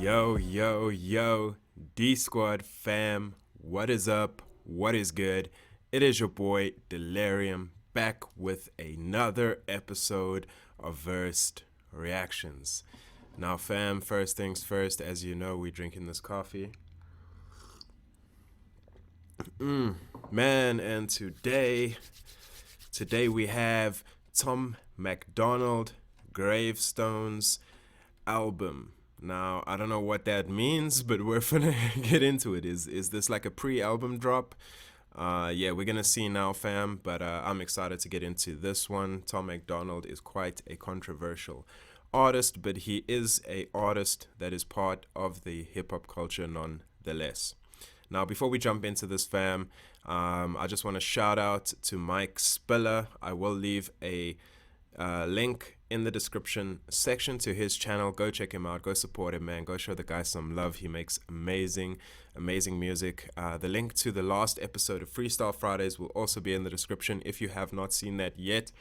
Yo, Dsquad fam, what is up? What is good? It is your boy Delirium back with another episode of Versed Reactions. Now fam, first things first, as you know, we drinking this coffee. Man, and today we have Tom MacDonald Gravestones album. Now, I don't know what that means, but we're gonna get into it. Is this like a pre-album drop? Yeah, we're gonna see now, fam, but I'm excited to get into this one. Tom MacDonald is quite a controversial artist, but he is a artist that is part of the hip-hop culture nonetheless. Now, before we jump into this, fam, I just want to shout out to Mike Spiller. I will leave a link in the description section to his channel. Go check him out, go support him, man. Go show the guy some love. He makes amazing music. The link to the last episode of Freestyle Fridays will also be in the description. If you have not seen that yet,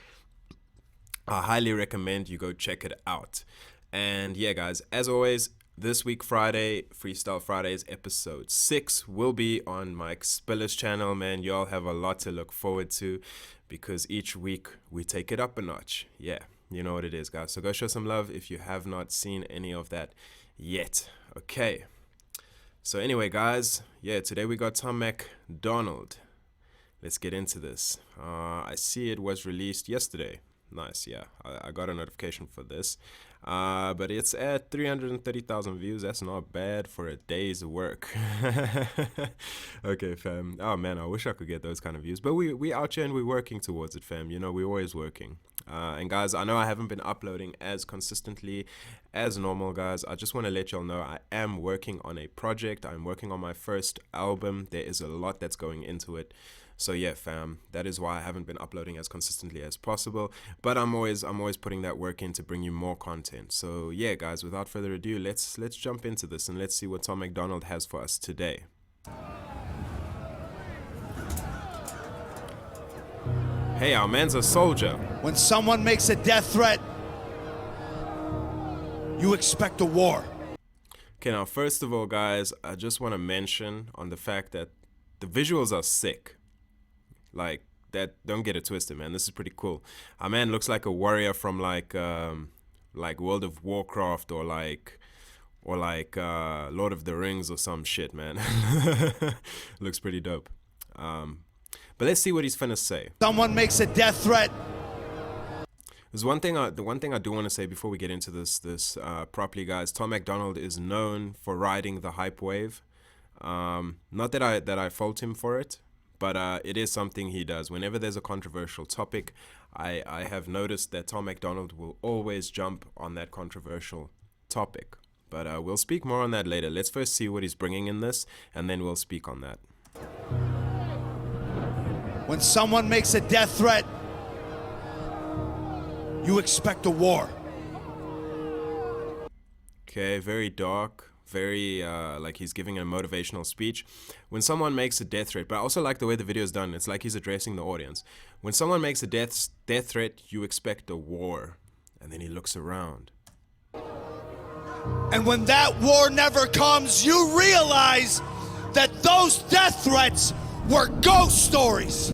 I highly recommend you go check it out. And yeah, guys, as always, this week Friday, Freestyle Fridays episode 6 will be on Mike Spiller's channel, man. Y'all have a lot to look forward to because each week we take it up a notch. Yeah, you know what it is, guys. So go show some love if you have not seen any of that yet. Okay. So anyway, guys, yeah, today we got Tom MacDonald. Let's get into this. I see it was released yesterday. Nice, yeah. I got a notification for this. But it's at 330,000 views. That's not bad for a day's work. Okay, fam. Oh man, I wish I could get those kind of views. But we out here and we're working towards it, fam. You know, we're always working. And guys, I know I haven't been uploading as consistently as normal, guys. I just want to let y'all know I am working on a project. I'm working on my first album. There is a lot that's going into it. So yeah, fam, that is why I haven't been uploading as consistently as possible, but I'm always putting that work in to bring you more content. So yeah, guys, without further ado, let's jump into this and let's see what Tom MacDonald has for us today. Hey, our man's a soldier. When someone makes a death threat, you expect a war. Okay, now first of all, guys, I just want to mention on the fact that the visuals are sick. Like that, don't get it twisted, man. This is pretty cool. Our man looks like a warrior from like World of Warcraft or like Lord of the Rings or some shit, man. Looks pretty dope. But let's see what he's finna say. Someone makes a death threat. There's the one thing I do want to say before we get into this properly, guys. Tom MacDonald is known for riding the hype wave. Not that I fault him for it. But it is something he does. Whenever there's a controversial topic, I have noticed that Tom MacDonald will always jump on that controversial topic. But we'll speak more on that later. Let's first see what he's bringing in this, and then we'll speak on that. When someone makes a death threat, you expect a war. Okay, very dark. Very like he's giving a motivational speech. When someone makes a death threat, but I also like the way the video is done. It's like he's addressing the audience. When someone makes a death threat, you expect a war. And then he looks around. And when that war never comes, you realize that those death threats were ghost stories.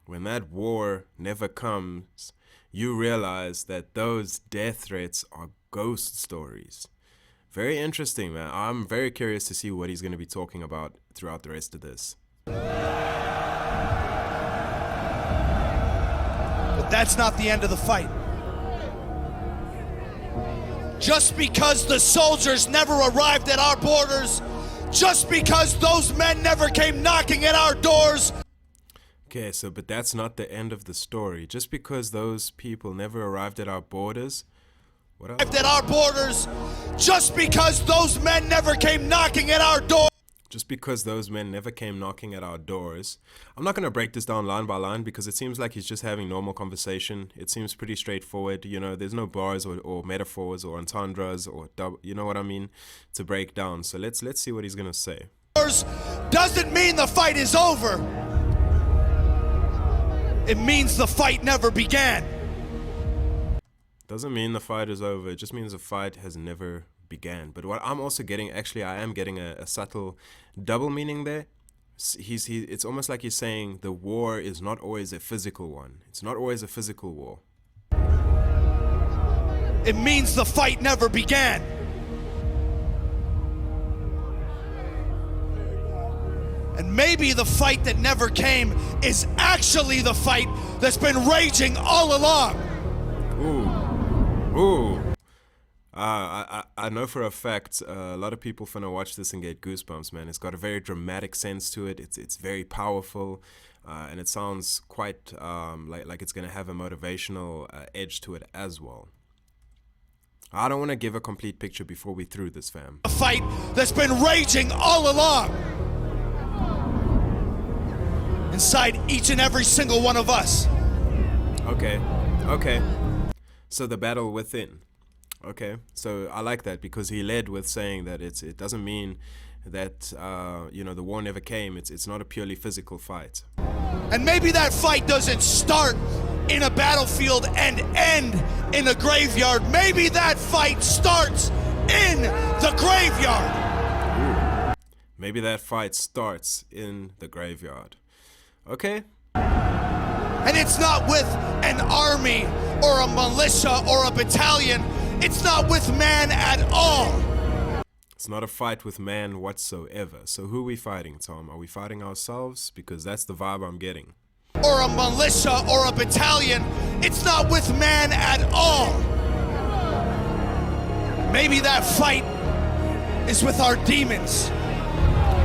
When that war never comes, you realize that those death threats are ghost stories. Very interesting, man. I'm very curious to see what he's going to be talking about throughout the rest of this. But that's not the end of the fight. Just because the soldiers never arrived at our borders, just because those men never came knocking at our doors. Okay, so but that's not the end of the story. Just because those people never arrived at our borders. What else? At our borders, just because those men never came knocking at our door. Just because those men never came knocking at our doors. I'm not going to break this down line by line because it seems like he's just having normal conversation. It seems pretty straightforward. You know, there's no bars or metaphors or entendres or you know what I mean, to break down. So let's see what he's going to say. Doesn't mean the fight is over. It means the fight never began. Doesn't mean the fight is over. It just means the fight has never began. But what I'm also getting, actually, I am getting a subtle double meaning there. It's almost like he's saying the war is not always a physical one. It's not always a physical war. It means the fight never began. And maybe the fight that never came is actually the fight that's been raging all along. Ooh. I know for a fact a lot of people finna watch this and get goosebumps, man. It's got a very dramatic sense to it. It's very powerful, and it sounds quite like it's gonna have a motivational edge to it as well. I don't want to give a complete picture before we through this, fam. A fight that's been raging all along inside each and every single one of us. Okay. So the battle within. Okay, so I like that because he led with saying that it doesn't mean that the war never came. It's not a purely physical fight. And maybe that fight doesn't start in a battlefield and end in a graveyard. Maybe that fight starts in the graveyard. Ooh. Maybe that fight starts in the graveyard. Okay. And it's not with an army or a militia or a battalion. It's not with man at all. It's not a fight with man whatsoever. So who are we fighting, Tom? Are we fighting ourselves? Because that's the vibe I'm getting. Or a militia or a battalion. It's not with man at all. Maybe that fight is with our demons.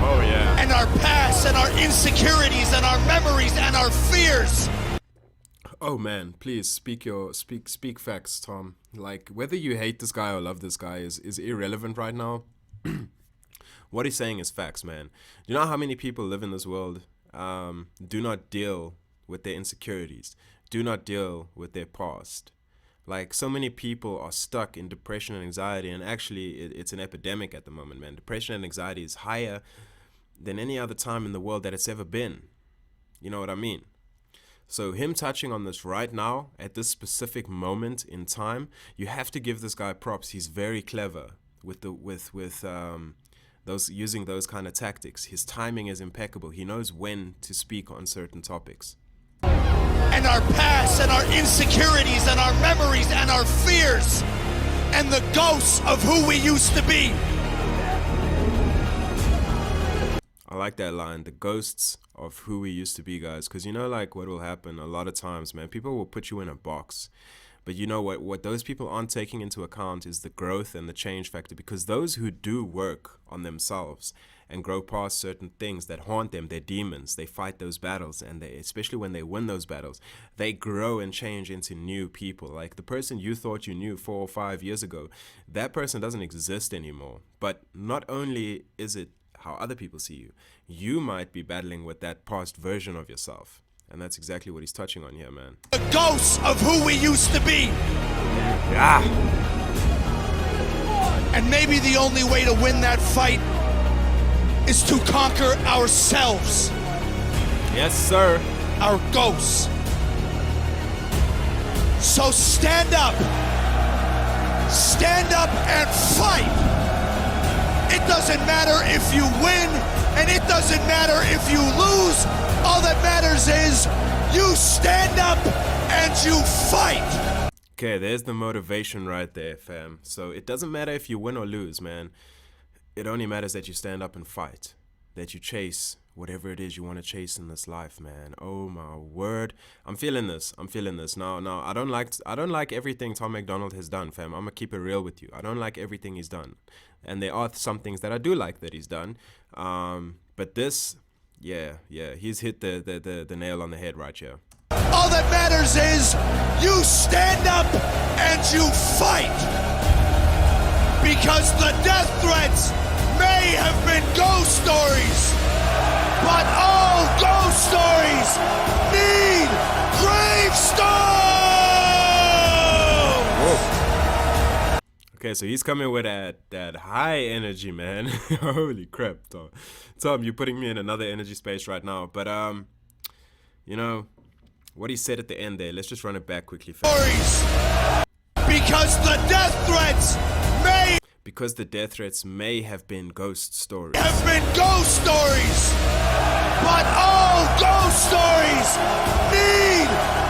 Oh yeah. And our past and our insecurities and our memories and our fears. Oh man, please speak facts, Tom. Like, whether you hate this guy or love this guy is irrelevant right now. What he's saying is facts, man. You know how many people live in this world do not deal with their insecurities, do not deal with their past. Like, so many people are stuck in depression and anxiety, and actually it's an epidemic at the moment, man. Depression and anxiety is higher than any other time in the world that it's ever been. You know what I mean? So him touching on this right now, at this specific moment in time, you have to give this guy props. He's very clever with those using those kind of tactics. His timing is impeccable. He knows when to speak on certain topics. And our past and our insecurities and our memories and our fears and the ghosts of who we used to be. I like that line, the ghosts of who we used to be, guys, because you know, like, what will happen a lot of times, man, people will put you in a box, but you know what those people aren't taking into account is the growth and the change factor, because those who do work on themselves and grow past certain things that haunt them, their demons, they fight those battles, and they, especially when they win those battles, they grow and change into new people. Like the person you thought you knew 4 or 5 years ago, that person doesn't exist anymore. But not only is it how other people see you, you might be battling with that past version of yourself. And that's exactly what he's touching on here, man. The ghosts of who we used to be. Yeah. And maybe the only way to win that fight is to conquer ourselves. Yes, sir. Our ghosts. So stand up. Stand up and fight. It doesn't matter if you win, and it doesn't matter if you lose. All that matters is you stand up and you fight. Okay, there's the motivation right there, fam. So it doesn't matter if you win or lose, man. It only matters that you stand up and fight, that you chase whatever it is you want to chase in this life, man. Oh my word, I'm feeling this. Now, I don't like everything Tom MacDonald has done, fam. I'm gonna keep it real with you. I don't like everything he's done, and there are some things that I do like that he's done. But this, yeah, he's hit the nail on the head right here. All that matters is you stand up and you fight, because the death threats may have been ghost stories, but all ghost stories need gravestones! Okay, so he's coming with that high energy, man. Holy crap, Tom, you're putting me in another energy space right now. But you know what he said at the end there. Let's just run it back quickly. Stories, because the death threats may. because the death threats may have been ghost stories. Have been ghost stories, but all ghost stories need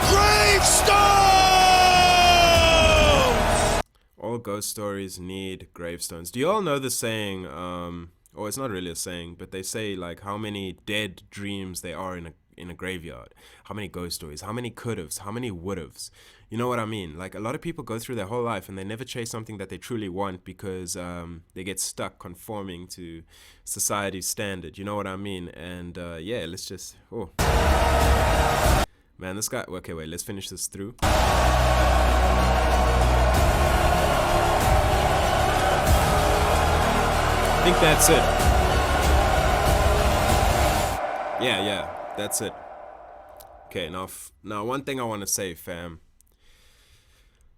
gravestones. All ghost stories need gravestones. Do you all know the saying, or it's not really a saying, but they say like how many dead dreams there are in a graveyard, how many ghost stories, how many could'ves, how many would'ves. You know what I mean? Like a lot of people go through their whole life and they never chase something that they truly want because they get stuck conforming to society's standard. You know what I mean? And yeah, let's just, oh. Man, this guy, okay, wait, let's finish this through. I think that's it. Yeah, that's it. Okay, now one thing I want to say, fam.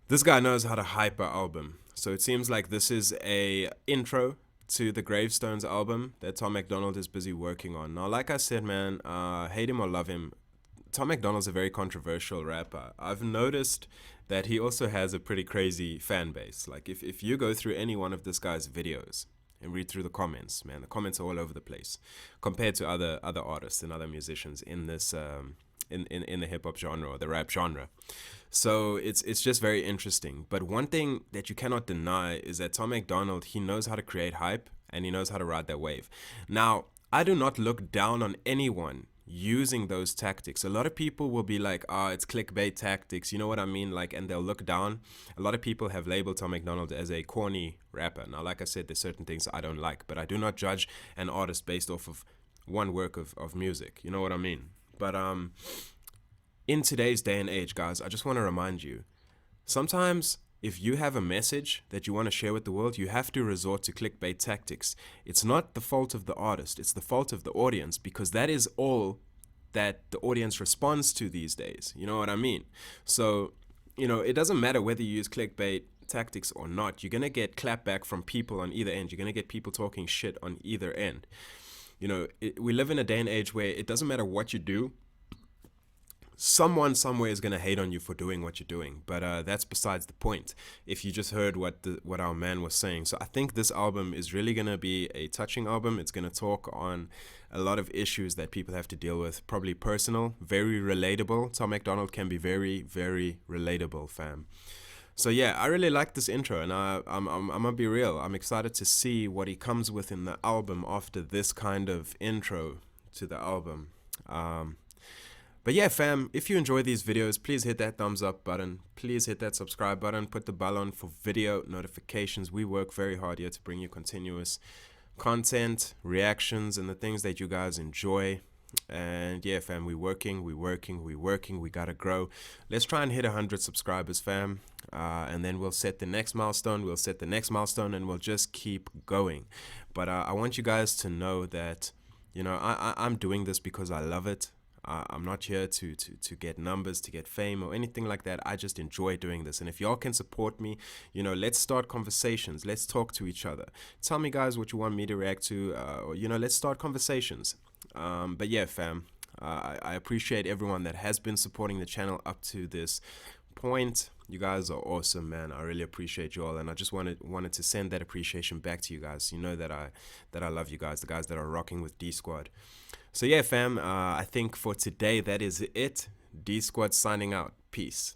This guy knows how to hype our album. So it seems like this is a intro to the Gravestones album that Tom MacDonald is busy working on. Now, like I said, man, hate him or love him, Tom MacDonald's a very controversial rapper. I've noticed that he also has a pretty crazy fan base. Like if you go through any one of this guy's videos and read through the comments, man, the comments are all over the place compared to other artists and other musicians in this in the hip hop genre or the rap genre. So it's just very interesting. But one thing that you cannot deny is that Tom MacDonald, he knows how to create hype and he knows how to ride that wave. Now, I do not look down on anyone using those tactics. A lot of people will be like, it's clickbait tactics, you know what I mean? Like, and they'll look down. A lot of people have labeled Tom MacDonald as a corny rapper. Now, like I said, there's certain things I don't like, but I do not judge an artist based off of one work of music. You know what I mean? But in today's day and age, guys, I just want to remind you, sometimes if you have a message that you want to share with the world, you have to resort to clickbait tactics. It's not the fault of the artist, it's the fault of the audience, because that is all that the audience responds to these days. You know what I mean? So, you know, it doesn't matter whether you use clickbait tactics or not. You're going to get clapback from people on either end. You're going to get people talking shit on either end. You know, we live in a day and age where it doesn't matter what you do, someone somewhere is going to hate on you for doing what you're doing, but that's besides the point. If you just heard what our man was saying. So I think this album is really going to be a touching album. It's going to talk on a lot of issues that people have to deal with, probably personal, very relatable. Tom MacDonald can be very, very relatable, fam. So yeah, I really like this intro, and I'm gonna be real. I'm excited to see what he comes with in the album after this kind of intro to the album. But yeah, fam, if you enjoy these videos, please hit that thumbs up button. Please hit that subscribe button. Put the bell on for video notifications. We work very hard here to bring you continuous content, reactions, and the things that you guys enjoy. And yeah, fam, we working. We gotta grow. Let's try and hit 100 subscribers, fam. And then we'll set the next milestone. And we'll just keep going. But I want you guys to know that, you know, I'm doing this because I love it. I'm not here to get numbers, to get fame or anything like that. I just enjoy doing this. And if y'all can support me, you know, let's start conversations. Let's talk to each other. Tell me, guys, what you want me to react to. Or, you know, let's start conversations. But yeah, fam, I appreciate everyone that has been supporting the channel up to this point. You guys are awesome, man. I really appreciate you all, and I just wanted to send that appreciation back to you guys. You know that I love you guys, the guys that are rocking with Dsquad. So yeah, fam, I think for today that is it. Dsquad signing out. Peace.